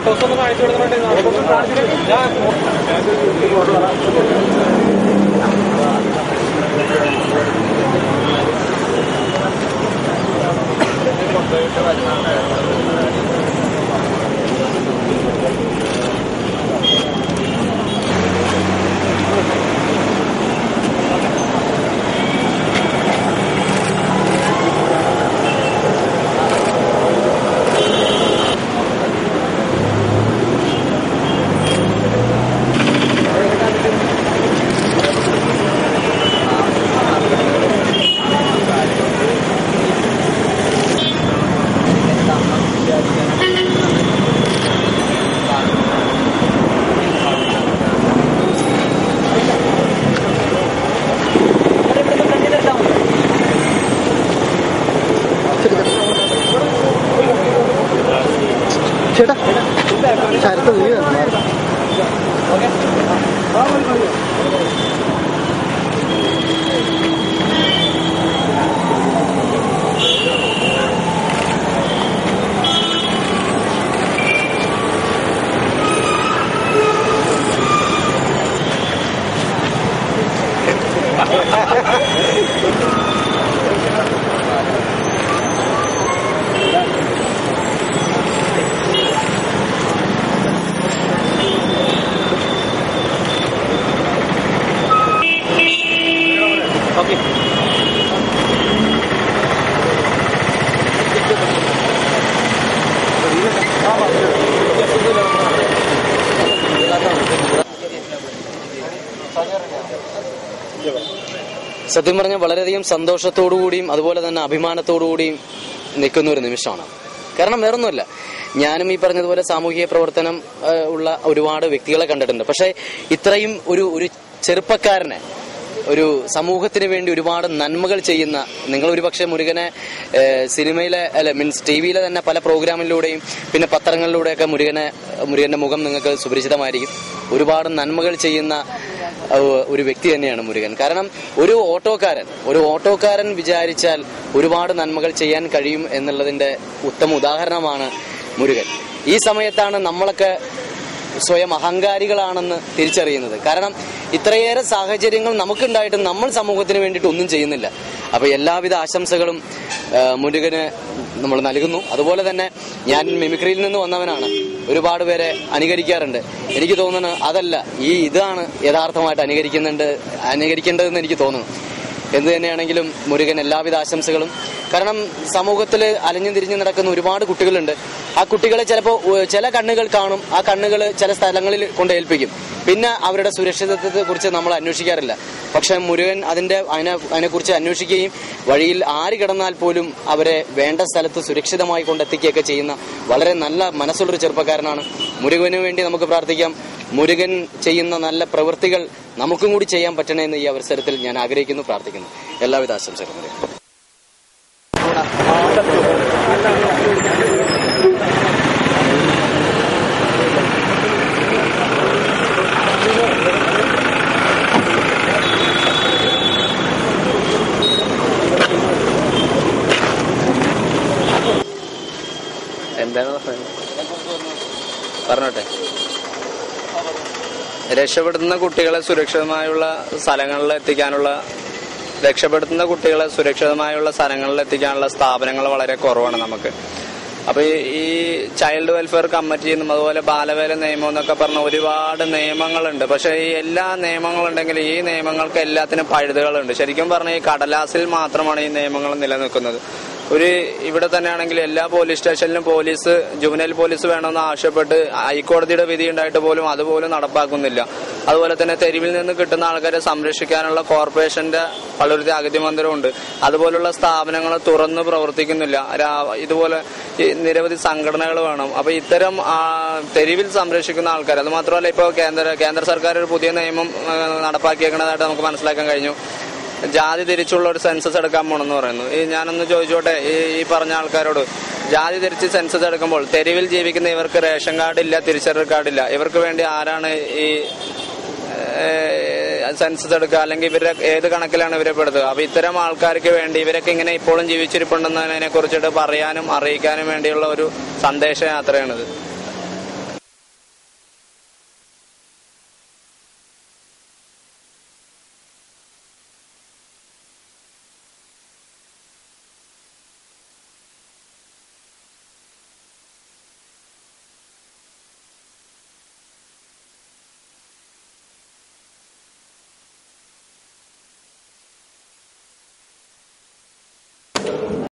Photos ഒന്ന് കാണിച്ചു ചേട്ടാ ശരത്ത് വീട് സത്യം പറഞ്ഞാൽ വളരെയധികം സന്തോഷത്തോടുകൂടിയും അതുപോലെ തന്നെ അഭിമാനത്തോടുകൂടിയും നിൽക്കുന്ന ഒരു നിമിഷമാണ്. കാരണം വേറൊന്നുമല്ല, ഞാനും ഈ പറഞ്ഞതുപോലെ സാമൂഹിക പ്രവർത്തനം ഉള്ള ഒരുപാട് വ്യക്തികളെ കണ്ടിട്ടുണ്ട്. പക്ഷെ ഇത്രയും ഒരു ചെറുപ്പക്കാരനെ, ഒരു സമൂഹത്തിന് വേണ്ടി ഒരുപാട് നന്മകൾ ചെയ്യുന്ന, നിങ്ങൾ ഒരുപക്ഷെ മുരുകനെ സിനിമയിലെ മീൻസ് ടിവിയിലെ തന്നെ പല പ്രോഗ്രാമിലൂടെയും പിന്നെ പത്രങ്ങളിലൂടെയൊക്കെ മുരുകന്റെ മുഖം നിങ്ങൾക്ക് സുപരിചിതമായിരിക്കും. ഒരുപാട് നന്മകൾ ചെയ്യുന്ന ഒരു വ്യക്തി തന്നെയാണ് മുരുകൻ. കാരണം ഒരു ഓട്ടോക്കാരൻ വിചാരിച്ചാൽ ഒരുപാട് നന്മകൾ ചെയ്യാൻ കഴിയും എന്നുള്ളതിന്റെ ഉത്തമ ഉദാഹരണമാണ് മുരുകൻ. ഈ സമയത്താണ് നമ്മളൊക്കെ സ്വയം അഹങ്കാരികളാണെന്ന് തിരിച്ചറിയുന്നത്. കാരണം ഇത്രയേറെ സാഹചര്യങ്ങൾ നമുക്കുണ്ടായിട്ടും നമ്മൾ സമൂഹത്തിന് വേണ്ടിയിട്ട് ഒന്നും ചെയ്യുന്നില്ല. അപ്പൊ എല്ലാവിധ ആശംസകളും മുരുകന് നമ്മൾ നൽകുന്നു. അതുപോലെ തന്നെ ഞാൻ മിമിക്രിയിൽ നിന്ന് വന്നവനാണ്, ഒരുപാട് പേരെ അനുകരിക്കാറുണ്ട്. എനിക്ക് തോന്നുന്നു അതല്ല, ഇതാണ് യഥാർത്ഥമായിട്ട് അനുകരിക്കേണ്ടതെന്ന് എനിക്ക് തോന്നുന്നു. എന്ത് തന്നെയാണെങ്കിലും മുരുകൻ എല്ലാവിധ ആശംസകളും. കാരണം സമൂഹത്തിൽ അലഞ്ഞു തിരിഞ്ഞു നടക്കുന്ന ഒരുപാട് കുട്ടികളുണ്ട്. ആ കുട്ടികളെ ചിലപ്പോൾ ചില കണ്ണുകൾ കാണും, ആ കണ്ണുകൾ ചില സ്ഥലങ്ങളിൽ കൊണ്ട് ഏൽപ്പിക്കും. പിന്നെ അവരുടെ സുരക്ഷിതത്വത്തെ കുറിച്ച് നമ്മൾ അന്വേഷിക്കാറില്ല. പക്ഷെ മുരുകൻ അതിനെക്കുറിച്ച് അന്വേഷിക്കുകയും വഴിയിൽ ആര് കിടന്നാൽ പോലും അവരെ വേണ്ട സ്ഥലത്ത് സുരക്ഷിതമായി കൊണ്ടെത്തിക്കുകയൊക്കെ ചെയ്യുന്ന വളരെ നല്ല മനസ്സുള്ളൊരു ചെറുപ്പക്കാരനാണ്. മുരുകന് വേണ്ടി നമുക്ക് പ്രാർത്ഥിക്കാം. മുരുകൻ ചെയ്യുന്ന നല്ല പ്രവൃത്തികൾ നമുക്കും കൂടി ചെയ്യാൻ പറ്റണമെന്ന് ഈ അവസരത്തിൽ ഞാൻ ആഗ്രഹിക്കുന്നു, പ്രാർത്ഥിക്കുന്നു. എല്ലാവിധ ആശംസകളും. എന്താണ് പറഞ്ഞോട്ടെ? രക്ഷപ്പെടുത്തുന്ന കുട്ടികളെ സുരക്ഷിതമായുള്ള സ്ഥലങ്ങളിൽ എത്തിക്കാനുള്ള സ്ഥാപനങ്ങൾ വളരെ കുറവാണ് നമുക്ക്. അപ്പൊ ഈ ചൈൽഡ് വെൽഫെയർ കമ്മിറ്റിയും അതുപോലെ ബാലവേല നിയമം എന്നൊക്കെ പറഞ്ഞ ഒരുപാട് നിയമങ്ങളുണ്ട്. പക്ഷെ ഈ എല്ലാ നിയമങ്ങളുണ്ടെങ്കിൽ ഈ നിയമങ്ങൾക്ക് എല്ലാത്തിനും പഴുതുകളുണ്ട്. ശരിക്കും പറഞ്ഞാൽ ഈ കടലാസിൽ മാത്രമാണ് ഈ നിയമങ്ങൾ നിലനിൽക്കുന്നത്. ഇവിടെ തന്നെയാണെങ്കിൽ എല്ലാ പോലീസ് സ്റ്റേഷനിലും ജുവനൈൽ പോലീസ് വേണമെന്ന് ആവശ്യപ്പെട്ട് ഹൈക്കോടതിയുടെ വിധി ഉണ്ടായിട്ട് പോലും അതുപോലും നടപ്പാക്കുന്നില്ല. അതുപോലെ തന്നെ തെരുവിൽ നിന്ന് കിട്ടുന്ന ആൾക്കാരെ സംരക്ഷിക്കാനുള്ള കോർപ്പറേഷന്റെ വളരുതി അഗതി മന്ദിരമുണ്ട്. അതുപോലുള്ള സ്ഥാപനങ്ങൾ തുറന്ന് പ്രവർത്തിക്കുന്നില്ല. ഇതുപോലെ നിരവധി സംഘടനകൾ വേണം. അപ്പൊ ഇത്തരം തെരുവിൽ സംരക്ഷിക്കുന്ന ആൾക്കാർ, അത് മാത്രമല്ല ഇപ്പോൾ കേന്ദ്ര സർക്കാർ ഒരു പുതിയ നിയമം നടപ്പാക്കിയേക്കുന്നതായിട്ട് നമുക്ക് മനസ്സിലാക്കാൻ കഴിഞ്ഞു. ജാതി തിരിച്ചുള്ള ഒരു സെൻസസ് എടുക്കാൻ പോണെന്ന് പറയുന്നു. ഞാനൊന്ന് ചോദിച്ചോട്ടെ, ഈ പറഞ്ഞ ആൾക്കാരോട്, ജാതി തിരിച്ച് സെൻസസ് എടുക്കുമ്പോൾ തെരുവിൽ ജീവിക്കുന്ന ഇവർക്ക് റേഷൻ കാർഡില്ല, തിരിച്ചറിയൽ കാർഡില്ല, ഇവർക്ക് വേണ്ടി ആരാണ് ഈ സെൻസസ് എടുക്കുക? അല്ലെങ്കിൽ ഇവരുടെ ഏത് കണക്കിലാണ് ഇവരെ പെടുത്തുക? അപ്പൊ ഇത്തരം ആൾക്കാർക്ക് വേണ്ടി ഇവരൊക്കെ ഇങ്ങനെ ഇപ്പോഴും ജീവിച്ചിരിപ്പുണ്ടെന്നതിനെ കുറിച്ചിട്ട് പറയാനും അറിയിക്കാനും വേണ്ടിയുള്ള ഒരു സന്ദേശയാത്രയാണിത്.